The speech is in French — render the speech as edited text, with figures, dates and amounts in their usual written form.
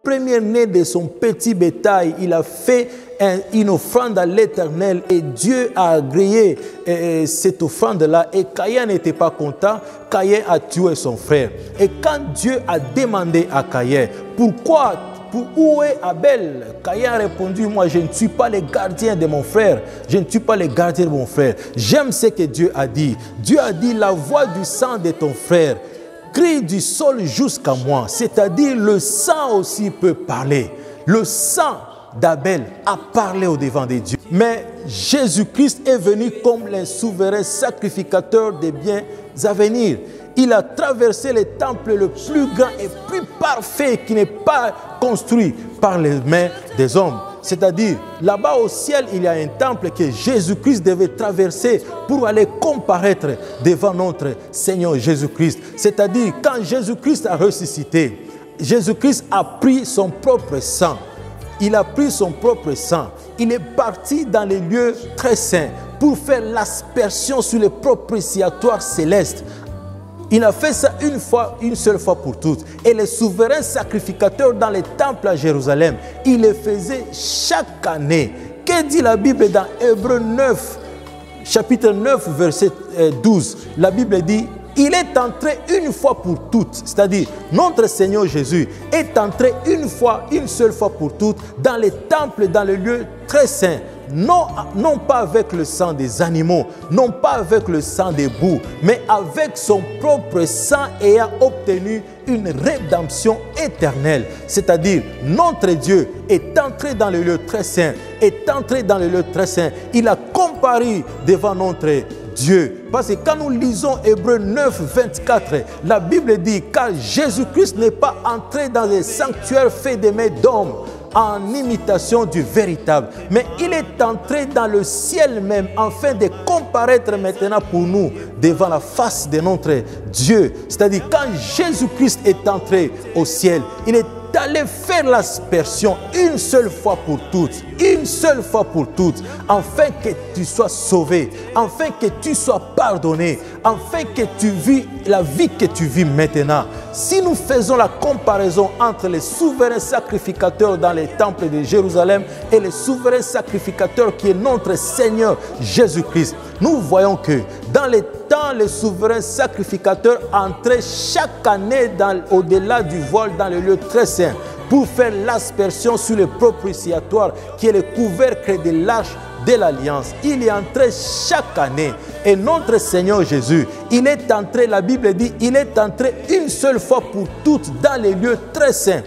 premier-né de son petit bétail, il a fait une offrande à l'Éternel et Dieu a agréé cette offrande-là et Caïn n'était pas content, Caïn a tué son frère. Et quand Dieu a demandé à Caïn, pourquoi, où est Abel? Caïn a répondu, moi je ne suis pas le gardien de mon frère, je ne suis pas le gardien de mon frère. J'aime ce que Dieu a dit. Dieu a dit, la voix du sang de ton frère crie du sol jusqu'à moi, c'est-à-dire le sang aussi peut parler. Le sang d'Abel a parlé au devant de Dieu. Mais Jésus-Christ est venu comme le souverain sacrificateur des biens à venir. Il a traversé le temple le plus grand et plus parfait qui n'est pas construit par les mains des hommes. C'est-à-dire, là-bas au ciel, il y a un temple que Jésus-Christ devait traverser pour aller comparaître devant notre Seigneur Jésus-Christ. C'est-à-dire, quand Jésus-Christ a ressuscité, Jésus-Christ a pris son propre sang. Il a pris son propre sang. Il est parti dans les lieux très saints pour faire l'aspersion sur le propitiatoire céleste. Il a fait ça une seule fois pour toutes. Et les souverains sacrificateurs dans les temples à Jérusalem, il le faisait chaque année. Que dit la Bible dans Hébreux 9, chapitre 9, verset 12? La Bible dit, il est entré une fois pour toutes, c'est-à-dire notre Seigneur Jésus est entré une seule fois pour toutes dans les temples, dans les lieux très saints. Non pas avec le sang des animaux, non pas avec le sang des boucs, mais avec son propre sang ayant obtenu une rédemption éternelle. C'est-à-dire, notre Dieu est entré dans le lieu très saint, il a comparé devant notre Dieu. Parce que quand nous lisons Hébreux 9, 24, la Bible dit, car Jésus-Christ n'est pas entré dans les sanctuaires faits de mains d'hommes, en imitation du véritable, mais il est entré dans le ciel même afin de comparaître maintenant pour nous devant la face de notre Dieu. C'est-à-dire quand Jésus-Christ est entré au ciel, il est allé faire l'aspersion une seule fois pour toutes, afin que tu sois sauvé, afin que tu sois pardonné, afin que tu vis la vie que tu vis maintenant. Si nous faisons la comparaison entre les souverains sacrificateurs dans les temples de Jérusalem et les souverains sacrificateurs qui est notre Seigneur Jésus-Christ, nous voyons que dans les temps, les souverains sacrificateurs entraient chaque année au-delà du voile dans le lieu très saint pour faire l'aspersion sur le propitiatoire qui est le couvercle de l'arche de l'Alliance. Il est entré chaque année. Et notre Seigneur Jésus, il est entré, la Bible dit, il est entré une seule fois pour toutes dans les lieux très saints